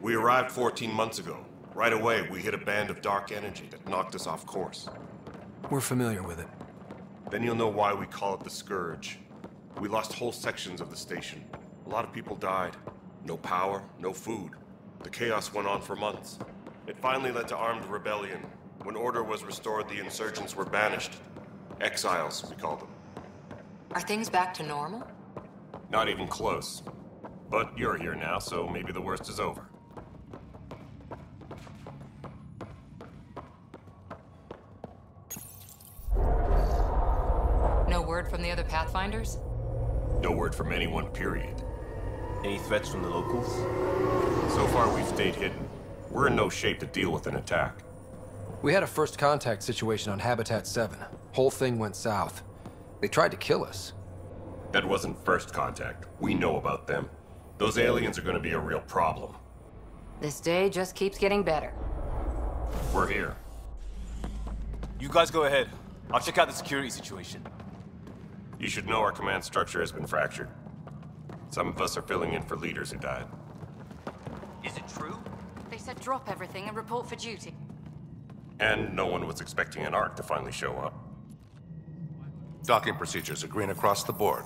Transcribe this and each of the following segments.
We arrived 14 months ago. Right away, we hit a band of dark energy that knocked us off course. We're familiar with it. Then you'll know why we call it the Scourge. We lost whole sections of the station. A lot of people died. No power, no food. The chaos went on for months. It finally led to armed rebellion. When order was restored, the insurgents were banished. Exiles, we call them. Are things back to normal? Not even close. But you're here now, so maybe the worst is over. No word from the other Pathfinders? No word from anyone, period. Any threats from the locals? So far, we've stayed hidden. We're in no shape to deal with an attack. We had a first contact situation on Habitat 7. Whole thing went south. They tried to kill us. That wasn't first contact. We know about them. Those aliens are gonna be a real problem. This day just keeps getting better. We're here. You guys go ahead. I'll check out the security situation. You should know our command structure has been fractured. Some of us are filling in for leaders who died. Is it true? They said drop everything and report for duty. And no one was expecting an Ark to finally show up. Docking procedures are green across the board.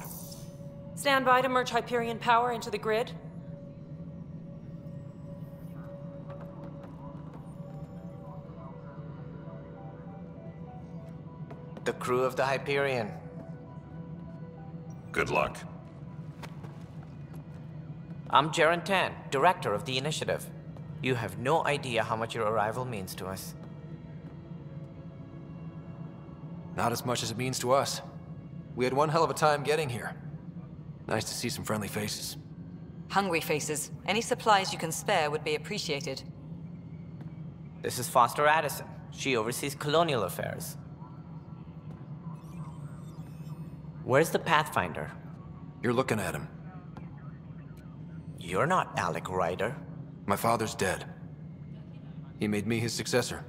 Stand by to merge Hyperion power into the grid. The crew of the Hyperion. Good luck. I'm Jaren Tan, director of the initiative. You have no idea how much your arrival means to us. Not as much as it means to us. We had one hell of a time getting here. Nice to see some friendly faces. Hungry faces. Any supplies you can spare would be appreciated. This is Foster Addison. She oversees colonial affairs. Where's the Pathfinder? You're looking at him. You're not Alec Ryder. My father's dead. He made me his successor.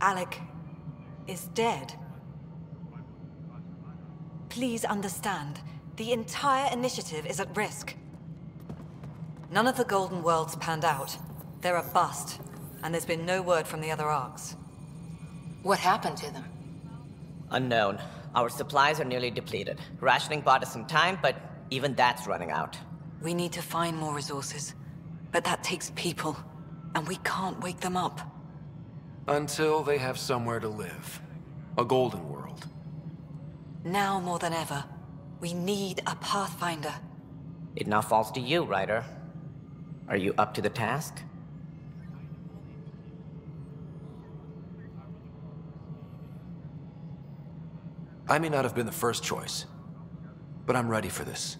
Alec is dead. Please understand, the entire initiative is at risk. None of the Golden Worlds panned out. They're a bust, and there's been no word from the other Arks. What happened to them? Unknown. Our supplies are nearly depleted. Rationing bought us some time, but even that's running out. We need to find more resources, but that takes people, and we can't wake them up. Until they have somewhere to live. A golden world. Now more than ever, we need a Pathfinder. It now falls to you, Ryder. Are you up to the task? I may not have been the first choice, but I'm ready for this.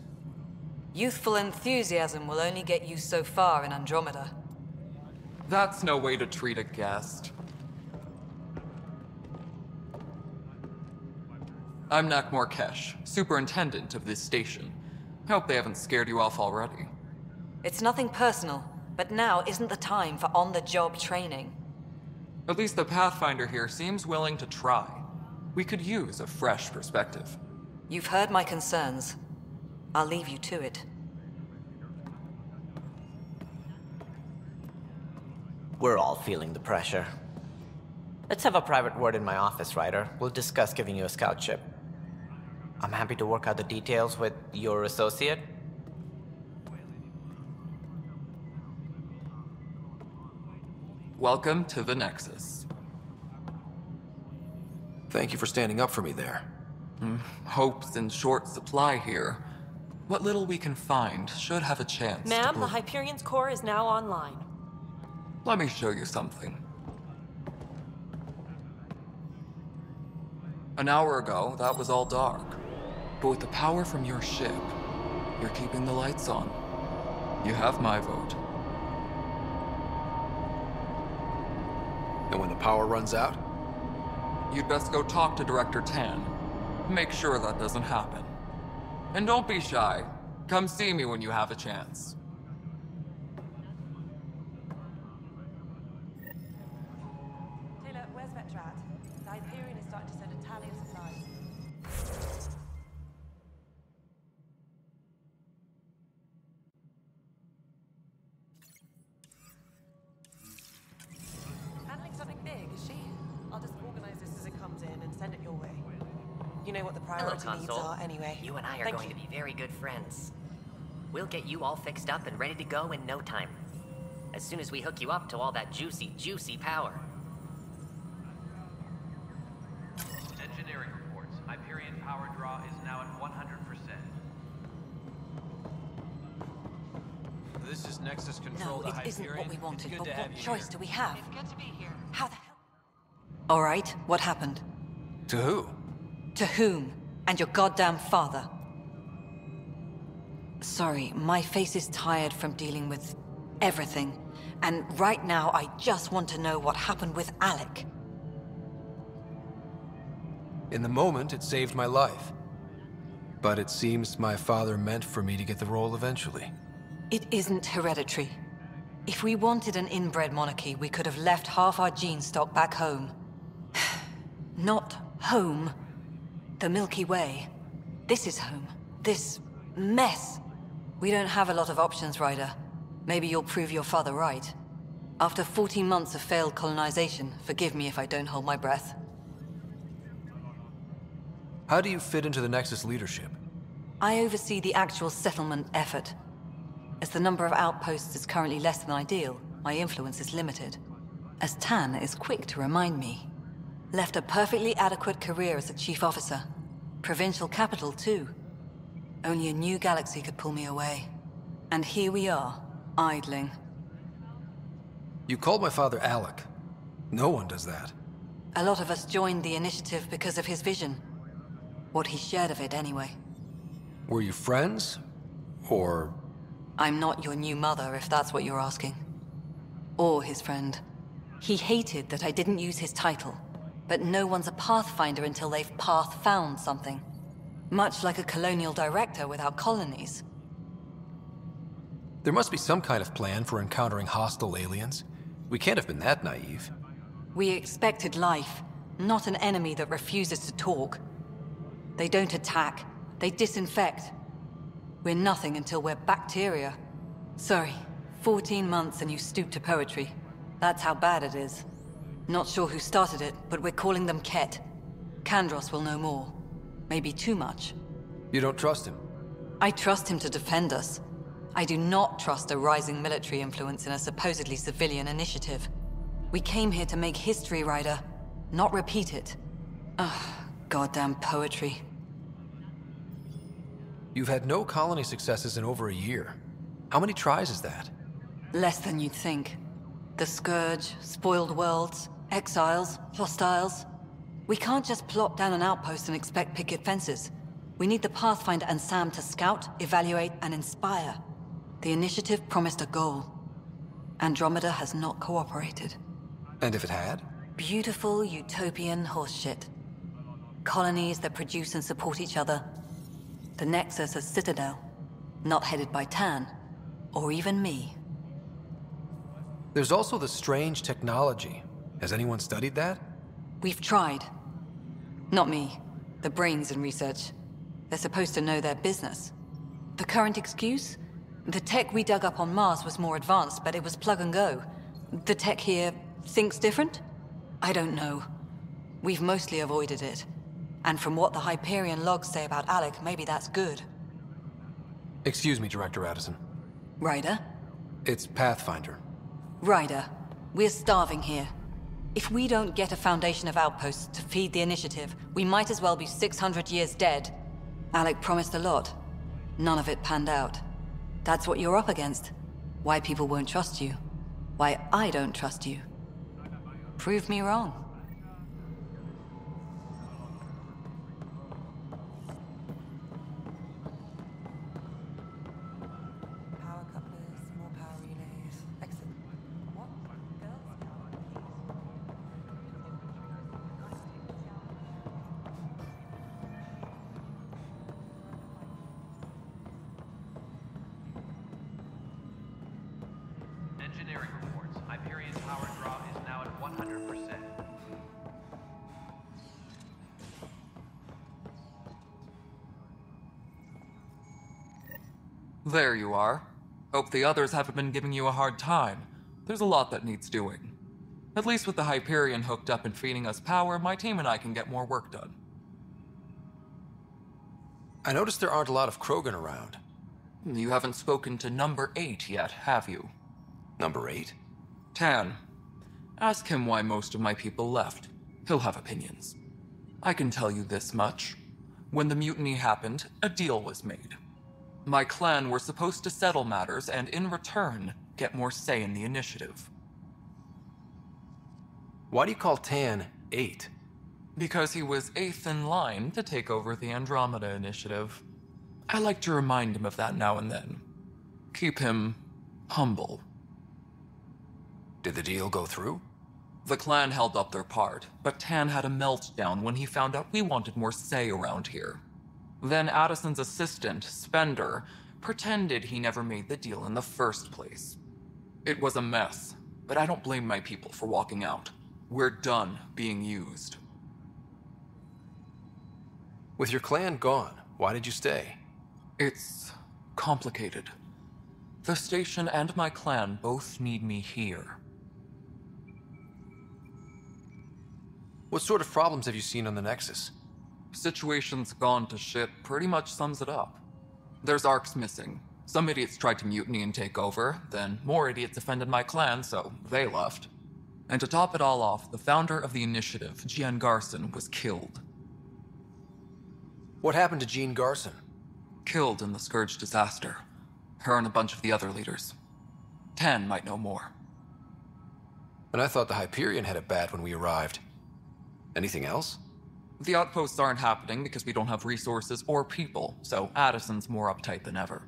Youthful enthusiasm will only get you so far in Andromeda. That's no way to treat a guest. I'm Nak Morkesh, superintendent of this station. I hope they haven't scared you off already. It's nothing personal, but now isn't the time for on-the-job training. At least the Pathfinder here seems willing to try. We could use a fresh perspective. You've heard my concerns. I'll leave you to it. We're all feeling the pressure. Let's have a private word in my office, Ryder. We'll discuss giving you a scout ship. I'm happy to work out the details with your associate. Welcome to the Nexus. Thank you for standing up for me there. Hope's in short supply here. What little we can find should have a chance. Ma'am, the Hyperion's core is now online. Let me show you something. An hour ago, that was all dark. But with the power from your ship, you're keeping the lights on. You have my vote. And when the power runs out? You'd best go talk to Director Tan. Make sure that doesn't happen. And don't be shy. Come see me when you have a chance. Taylor, where's Vetrat? The Hyperion is starting to send a tally of supplies. know what the Hello, priority needs Console. are anyway. You and I are Thank going you. to be very good friends. We'll get you all fixed up and ready to go in no time. As soon as we hook you up to all that juicy, juicy power. Engineering reports. Hyperion power draw is now at 100%. This is Nexus control No, to it isn't what Hyperion. we wanted, It's good but to have what you choice here. do we have? It's good to be here. How the hell? All right, what happened? To who? To whom? And your goddamn father. Sorry, my face is tired from dealing with everything. And right now, I just want to know what happened with Alec. In the moment, it saved my life. But it seems my father meant for me to get the role eventually. It isn't hereditary. If we wanted an inbred monarchy, we could have left half our gene stock back home. Not home. The Milky Way. This is home. This mess. We don't have a lot of options, Ryder. Maybe you'll prove your father right. After 14 months of failed colonization, forgive me if I don't hold my breath. How do you fit into the Nexus leadership? I oversee the actual settlement effort. As the number of outposts is currently less than ideal, my influence is limited. As Tan is quick to remind me. Left a perfectly adequate career as a chief officer. Provincial capital, too. Only a new galaxy could pull me away. And here we are, idling. You called my father Alec. No one does that. A lot of us joined the initiative because of his vision. What he shared of it, anyway. Were you friends? Or... I'm not your new mother, if that's what you're asking. Or his friend. He hated that I didn't use his title. But no one's a Pathfinder until they've path-found something. Much like a colonial director without colonies. There must be some kind of plan for encountering hostile aliens. We can't have been that naive. We expected life, not an enemy that refuses to talk. They don't attack, they disinfect. We're nothing until we're bacteria. Sorry, 14 months and you stoop to poetry. That's how bad it is. Not sure who started it, but we're calling them Ket. Kandros will know more. Maybe too much. You don't trust him? I trust him to defend us. I do not trust a rising military influence in a supposedly civilian initiative. We came here to make history, Ryder, not repeat it. Ugh, goddamn poetry. You've had no colony successes in over a year. How many tries is that? Less than you'd think. The Scourge, spoiled worlds, exiles, hostiles. We can't just plop down an outpost and expect picket fences. We need the Pathfinder and Sam to scout, evaluate, and inspire. The initiative promised a goal. Andromeda has not cooperated. And if it had? Beautiful utopian horseshit. Colonies that produce and support each other. The Nexus a citadel, not headed by Tan, or even me. There's also the strange technology. Has anyone studied that? We've tried. Not me. The brains in research. They're supposed to know their business. The current excuse? The tech we dug up on Mars was more advanced, but it was plug and go. The tech here thinks different? I don't know. We've mostly avoided it. And from what the Hyperion logs say about Alec, maybe that's good. Excuse me, Director Addison. Ryder? It's Pathfinder. Ryder, we're starving here. If we don't get a foundation of outposts to feed the initiative, we might as well be 600 years dead. Alec promised a lot. None of it panned out. That's what you're up against. Why people won't trust you. Why I don't trust you. Prove me wrong. Power couplers, more power relays. Excellent. What? Girls? Engineering reports. Hyperion power draw is now at 100%. There you are. Hope the others haven't been giving you a hard time. There's a lot that needs doing. At least with the Hyperion hooked up and feeding us power, my team and I can get more work done. I noticed there aren't a lot of Krogan around. You haven't spoken to number 8 yet, have you? Number 8? Tan. Ask him why most of my people left. He'll have opinions. I can tell you this much. When the mutiny happened, a deal was made. My clan were supposed to settle matters and, in return, get more say in the initiative. Why do you call Tan 8? Because he was 8th in line to take over the Andromeda initiative. I like to remind him of that now and then. Keep him humble. Did the deal go through? The clan held up their part, but Tan had a meltdown when he found out we wanted more say around here. Then Addison's assistant, Spender, pretended he never made the deal in the first place. It was a mess, but I don't blame my people for walking out. We're done being used. With your clan gone, why did you stay? It's complicated. The station and my clan both need me here. What sort of problems have you seen on the Nexus? Situation's gone to shit pretty much sums it up. There's arcs missing. Some idiots tried to mutiny and take over, then more idiots offended my clan, so they left. And to top it all off, the founder of the initiative, Jean Garson, was killed. What happened to Jean Garson? Killed in the Scourge disaster. Her and a bunch of the other leaders. Tan might know more. And I thought the Hyperion had it bad when we arrived. Anything else? The outposts aren't happening because we don't have resources or people, so Addison's more uptight than ever.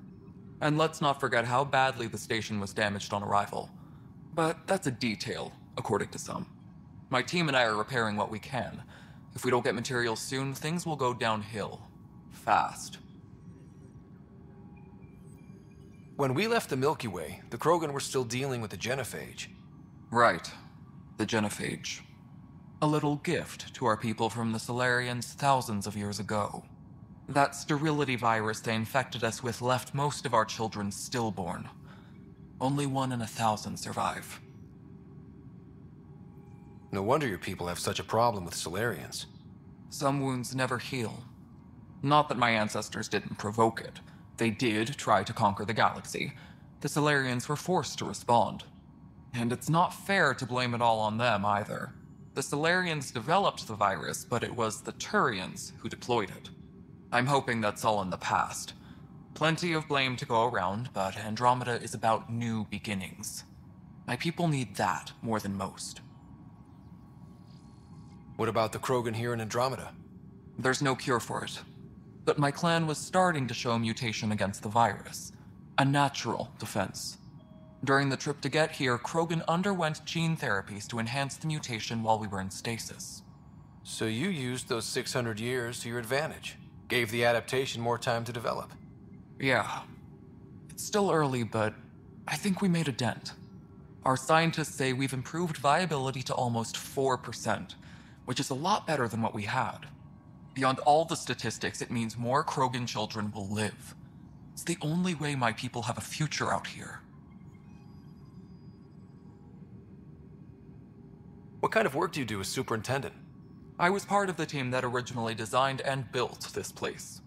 And let's not forget how badly the station was damaged on arrival. But that's a detail, according to some. My team and I are repairing what we can. If we don't get materials soon, things will go downhill. Fast. When we left the Milky Way, the Krogan were still dealing with the genophage. Right. The genophage. A little gift to our people from the Solarians thousands of years ago. That sterility virus they infected us with left most of our children stillborn. Only 1 in 1,000 survive. No wonder your people have such a problem with Solarians. Some wounds never heal. Not that my ancestors didn't provoke it. They did try to conquer the galaxy. The Solarians were forced to respond. And it's not fair to blame it all on them either. The Solarians developed the virus, but it was the Turians who deployed it. I'm hoping that's all in the past. Plenty of blame to go around, but Andromeda is about new beginnings. My people need that more than most. What about the Krogan here in Andromeda? There's no cure for it. But my clan was starting to show a mutation against the virus. A natural defense. During the trip to get here, Krogan underwent gene therapies to enhance the mutation while we were in stasis. So you used those 600 years to your advantage. Gave the adaptation more time to develop. Yeah. It's still early, but I think we made a dent. Our scientists say we've improved viability to almost 4%, which is a lot better than what we had. Beyond all the statistics, it means more Krogan children will live. It's the only way my people have a future out here. What kind of work do you do as superintendent? I was part of the team that originally designed and built this place.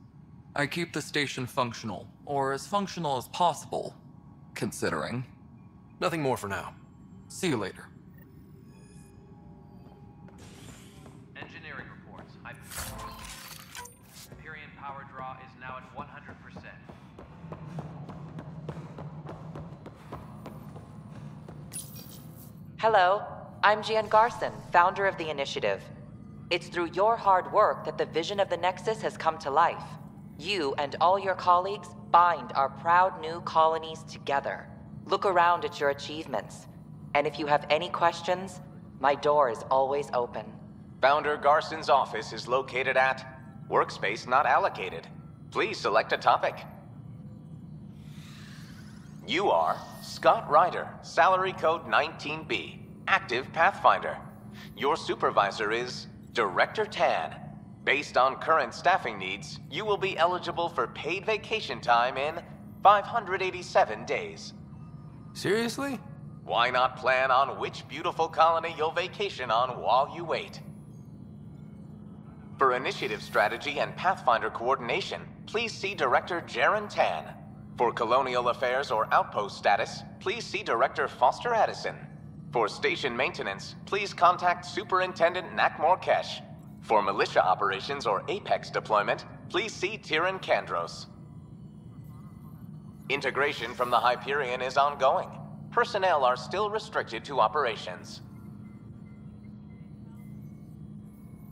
I keep the station functional, or as functional as possible, considering. Nothing more for now. See you later. Engineering reports. Hyperion power draw is now at 100%. Hello, I'm Jean Garson, founder of the initiative. It's through your hard work that the vision of the Nexus has come to life. You and all your colleagues bind our proud new colonies together. Look around at your achievements. And if you have any questions, my door is always open. Founder Garson's office is located at Workspace Not Allocated. Please select a topic. You are Scott Ryder, salary code 19B, active Pathfinder. Your supervisor is Director Tan. Based on current staffing needs, you will be eligible for paid vacation time in 587 days. Seriously? Why not plan on which beautiful colony you'll vacation on while you wait? For initiative strategy and Pathfinder coordination, please see Director Jaren Tan. For colonial affairs or outpost status, please see Director Foster Addison. For station maintenance, please contact Superintendent Nakmor Kesh. For militia operations or Apex deployment, please see Tyran Kandros. Integration from the Hyperion is ongoing. Personnel are still restricted to operations.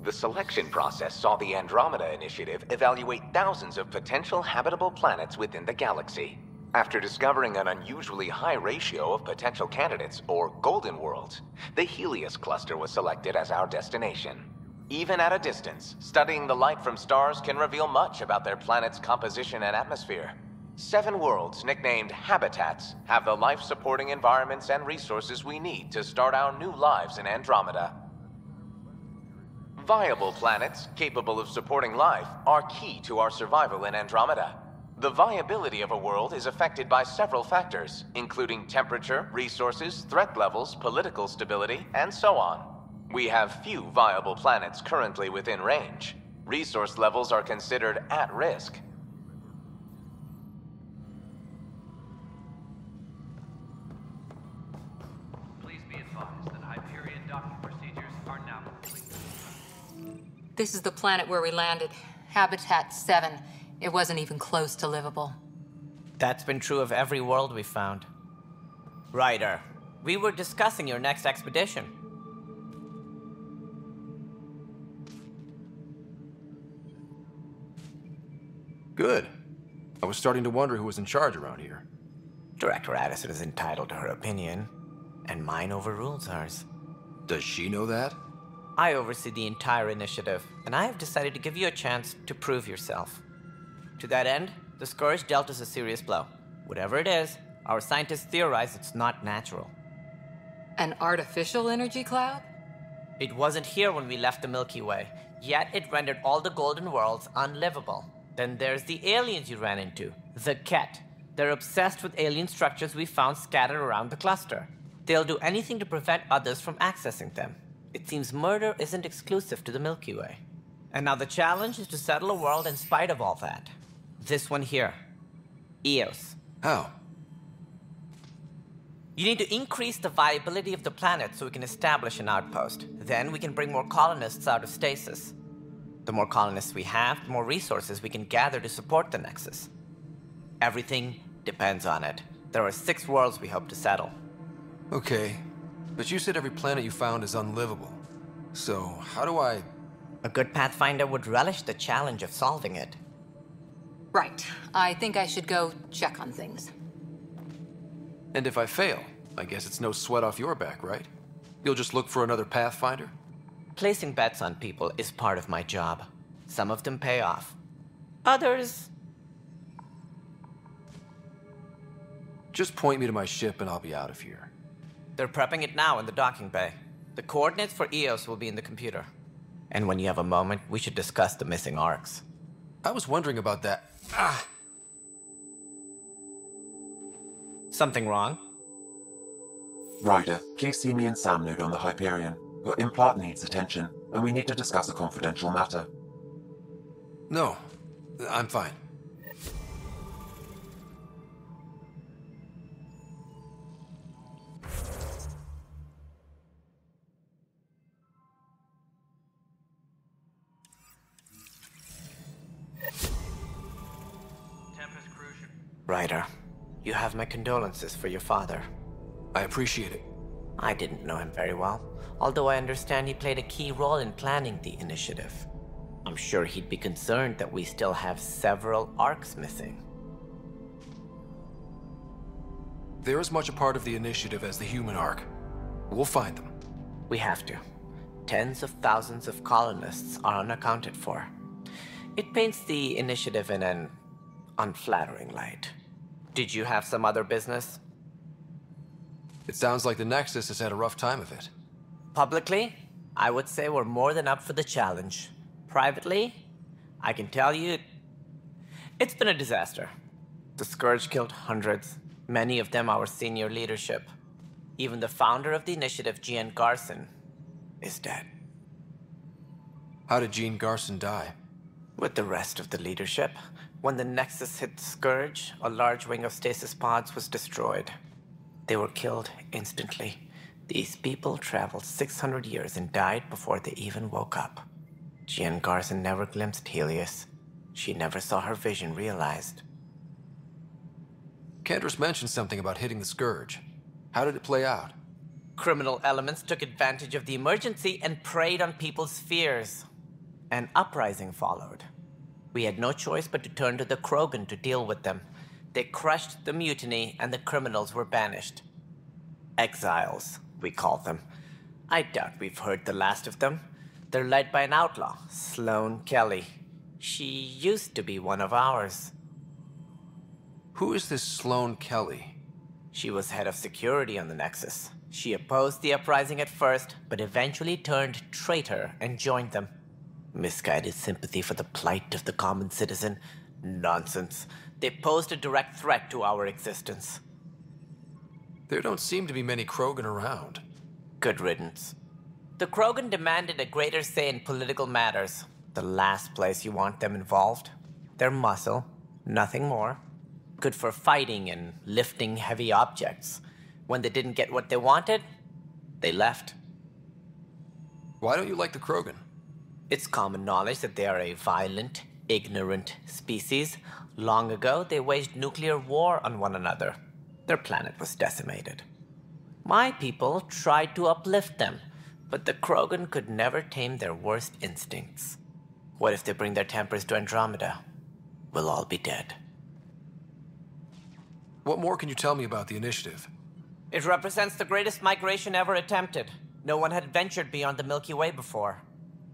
The selection process saw the Andromeda Initiative evaluate thousands of potential habitable planets within the galaxy. After discovering an unusually high ratio of potential candidates, or golden worlds, the Helios cluster was selected as our destination. Even at a distance, studying the light from stars can reveal much about their planet's composition and atmosphere. 7 worlds, nicknamed habitats, have the life-supporting environments and resources we need to start our new lives in Andromeda. Viable planets, capable of supporting life, are key to our survival in Andromeda. The viability of a world is affected by several factors, including temperature, resources, threat levels, political stability, and so on. We have few viable planets currently within range. Resource levels are considered at risk. Please be advised that Hyperion docking procedures are now complete. This is the planet where we landed. Habitat 7. It wasn't even close to livable. That's been true of every world we found. Ryder, we were discussing your next expedition. Good. I was starting to wonder who was in charge around here. Director Addison is entitled to her opinion, and mine overrules hers. Does she know that? I oversee the entire initiative, and I have decided to give you a chance to prove yourself. To that end, the Scourge dealt us a serious blow. Whatever it is, our scientists theorize it's not natural. An artificial energy cloud? It wasn't here when we left the Milky Way, yet it rendered all the golden worlds unlivable. Then there's the aliens you ran into, the Ket. They're obsessed with alien structures we found scattered around the cluster. They'll do anything to prevent others from accessing them. It seems murder isn't exclusive to the Milky Way. And now the challenge is to settle a world in spite of all that. This one here. Eos. How? You need to increase the viability of the planet so we can establish an outpost. Then we can bring more colonists out of stasis. The more colonists we have, the more resources we can gather to support the Nexus. Everything depends on it. There are 6 worlds we hope to settle. Okay, but you said every planet you found is unlivable. So, how do I... A good Pathfinder would relish the challenge of solving it. Right. I think I should go check on things. And if I fail, I guess it's no sweat off your back, right? You'll just look for another Pathfinder? Placing bets on people is part of my job. Some of them pay off. Others... Just point me to my ship and I'll be out of here. They're prepping it now in the docking bay. The coordinates for Eos will be in the computer. And when you have a moment, we should discuss the missing arcs. I was wondering about that. Ah! Something wrong? Ryder, please see me and Sam Node on the Hyperion. Your implant needs attention, and we need to discuss a confidential matter. No, I'm fine. Ryder, you have my condolences for your father. I appreciate it. I didn't know him very well, although I understand he played a key role in planning the initiative. I'm sure he'd be concerned that we still have several arcs missing. They're as much a part of the initiative as the human arc. We'll find them. We have to. Tens of thousands of colonists are unaccounted for. It paints the initiative in an unflattering light. Did you have some other business? It sounds like the Nexus has had a rough time of it. Publicly, I would say we're more than up for the challenge. Privately, I can tell you, it's been a disaster. The Scourge killed hundreds, many of them our senior leadership. Even the founder of the initiative, Gian Garson, is dead. How did Jean Garson die? With the rest of the leadership. When the Nexus hit the Scourge, a large wing of stasis pods was destroyed. They were killed instantly. These people traveled 600 years and died before they even woke up. Jean Garson never glimpsed Helios. She never saw her vision realized. Cantor's mentioned something about hitting the Scourge. How did it play out? Criminal elements took advantage of the emergency and preyed on people's fears. An uprising followed. We had no choice but to turn to the Krogan to deal with them. They crushed the mutiny and the criminals were banished. Exiles, we call them. I doubt we've heard the last of them. They're led by an outlaw, Sloane Kelly. She used to be one of ours. Who is this Sloane Kelly? She was head of security on the Nexus. She opposed the uprising at first, but eventually turned traitor and joined them. Misguided sympathy for the plight of the common citizen? Nonsense. They posed a direct threat to our existence. There don't seem to be many Krogan around. Good riddance. The Krogan demanded a greater say in political matters. The last place you want them involved. Their muscle, nothing more. Good for fighting and lifting heavy objects. When they didn't get what they wanted, they left. Why don't you like the Krogan? It's common knowledge that they are a violent, ignorant species. Long ago, they waged nuclear war on one another. Their planet was decimated. My people tried to uplift them, but the Krogan could never tame their worst instincts. What if they bring their tempers to Andromeda? We'll all be dead. What more can you tell me about the initiative? It represents the greatest migration ever attempted. No one had ventured beyond the Milky Way before.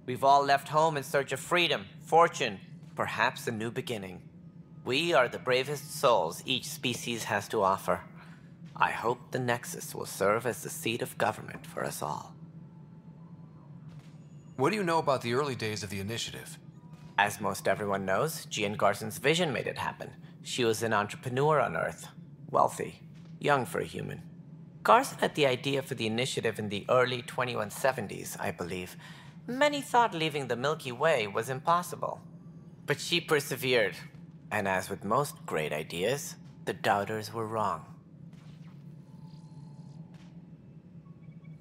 We've all left home in search of freedom, fortune, perhaps a new beginning. We are the bravest souls each species has to offer. I hope the Nexus will serve as the seat of government for us all. What do you know about the early days of the initiative? As most everyone knows, Jean Garson's vision made it happen. She was an entrepreneur on Earth. Wealthy. Young for a human. Garson had the idea for the initiative in the early 2170s, I believe. Many thought leaving the Milky Way was impossible. But she persevered. And as with most great ideas, the doubters were wrong.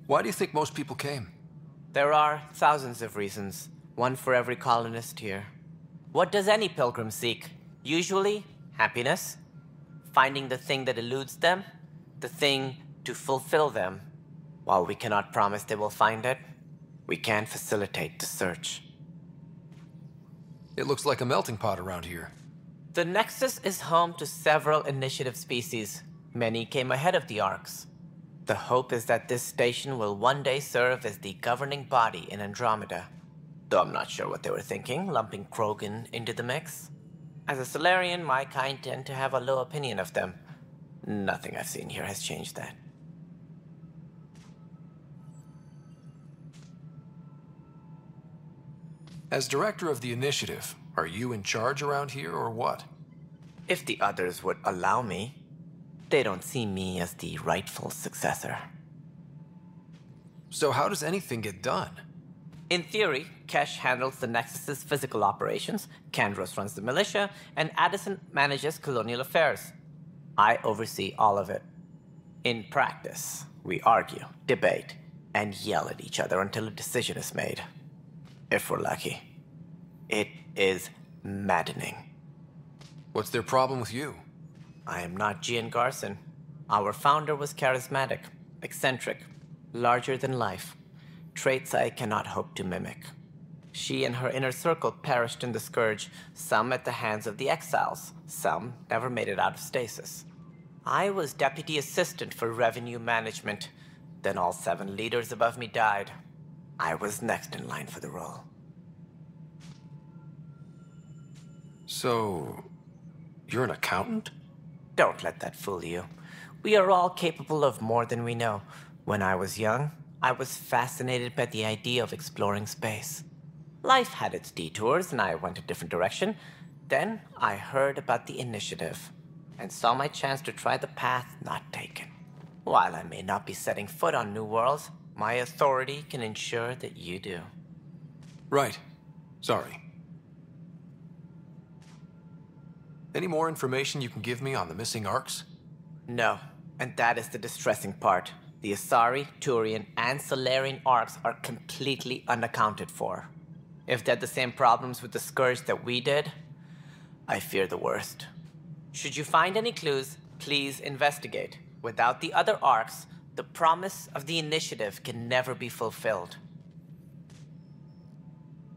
Why do you think most people came? There are thousands of reasons, one for every colonist here. What does any pilgrim seek? Usually, happiness. Finding the thing that eludes them, the thing to fulfill them. While we cannot promise they will find it, we can facilitate the search. It looks like a melting pot around here. The Nexus is home to several initiative species. Many came ahead of the Arks. The hope is that this station will one day serve as the governing body in Andromeda. Though I'm not sure what they were thinking, lumping Krogan into the mix. As a Solarian, my kind tend to have a low opinion of them. Nothing I've seen here has changed that. As director of the initiative, are you in charge around here or what? If the others would allow me, they don't see me as the rightful successor. So how does anything get done? In theory, Kesh handles the Nexus's physical operations, Kandros runs the militia, and Addison manages colonial affairs. I oversee all of it. In practice, we argue, debate, and yell at each other until a decision is made. If we're lucky. It is maddening. What's their problem with you? I am not Jean Garson. Our founder was charismatic, eccentric, larger than life. Traits I cannot hope to mimic. She and her inner circle perished in the Scourge, some at the hands of the Exiles, some never made it out of stasis. I was deputy assistant for revenue management. Then all 7 leaders above me died. I was next in line for the role. So, you're an accountant? Don't let that fool you. We are all capable of more than we know. When I was young, I was fascinated by the idea of exploring space. Life had its detours, and I went a different direction. Then I heard about the initiative, and saw my chance to try the path not taken. While I may not be setting foot on new worlds, my authority can ensure that you do. Right. Sorry. Any more information you can give me on the missing arcs? No, and that is the distressing part. The Asari, Turian, and Solarian arcs are completely unaccounted for. If they had the same problems with the Scourge that we did, I fear the worst. Should you find any clues, please investigate. Without the other arcs, the promise of the Initiative can never be fulfilled.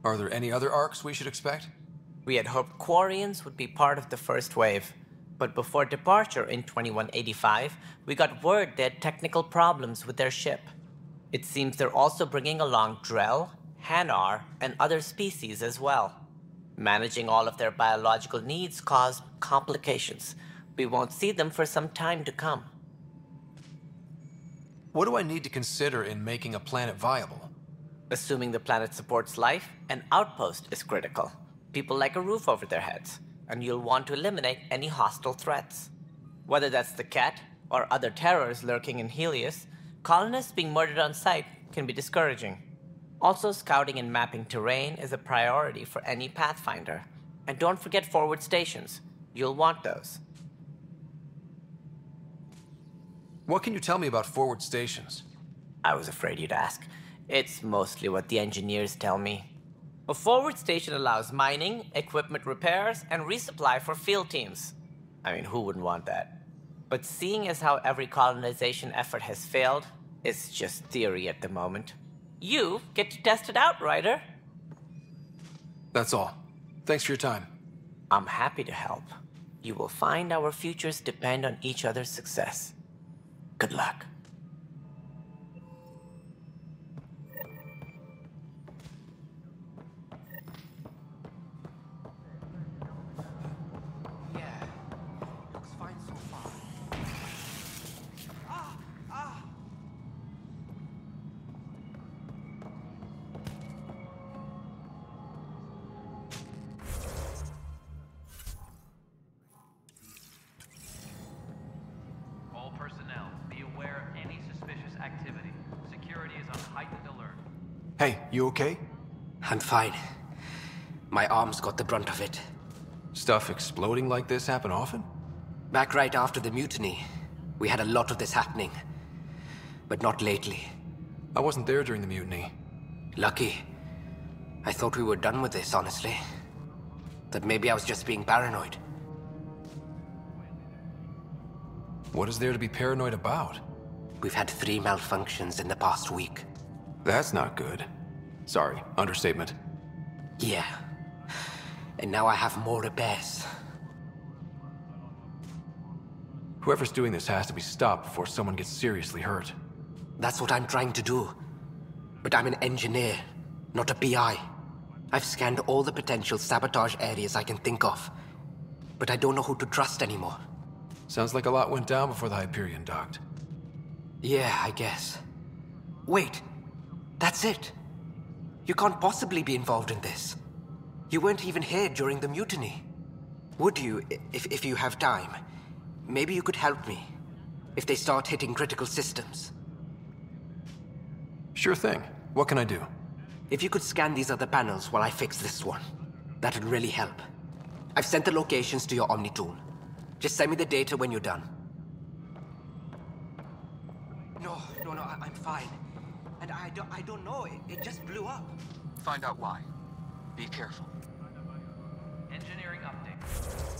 Are there any other arcs we should expect? We had hoped Quarians would be part of the first wave, but before departure in 2185, we got word they had technical problems with their ship. It seems they're also bringing along Drell, Hanar, and other species as well. Managing all of their biological needs caused complications. We won't see them for some time to come. What do I need to consider in making a planet viable? Assuming the planet supports life, an outpost is critical. People like a roof over their heads, and you'll want to eliminate any hostile threats. Whether that's the Cat or other terrors lurking in Helios, colonists being murdered on sight can be discouraging. Also, scouting and mapping terrain is a priority for any Pathfinder. And don't forget forward stations. You'll want those. What can you tell me about forward stations? I was afraid you'd ask. It's mostly what the engineers tell me. A forward station allows mining, equipment repairs, and resupply for field teams. I mean, who wouldn't want that? But seeing as how every colonization effort has failed, it's just theory at the moment. You get to test it out, Ryder. That's all. Thanks for your time. I'm happy to help. You will find our futures depend on each other's success. Good luck. All personnel, be aware of any suspicious activity. Security is on heightened alert. Hey, you okay? I'm fine. My arms got the brunt of it. Stuff exploding like this happen often? Back right after the mutiny, we had a lot of this happening. But not lately. I wasn't there during the mutiny. Lucky. I thought we were done with this, honestly. That maybe I was just being paranoid. What is there to be paranoid about? We've had 3 malfunctions in the past week. That's not good. Sorry, understatement. Yeah. And now I have more repairs. Whoever's doing this has to be stopped before someone gets seriously hurt. That's what I'm trying to do. But I'm an engineer, not a PI. I've scanned all the potential sabotage areas I can think of. But I don't know who to trust anymore. Sounds like a lot went down before the Hyperion docked. Yeah, I guess. Wait, that's it. You can't possibly be involved in this. You weren't even here during the mutiny. Would you, if you have time? Maybe you could help me, if they start hitting critical systems. Sure thing. What can I do? If you could scan these other panels while I fix this one, that'd really help. I've sent the locations to your Omni tool. Just send me the data when you're done. No, I'm fine. And I don't know, it just blew up. Find out why. Be careful. Engineering update.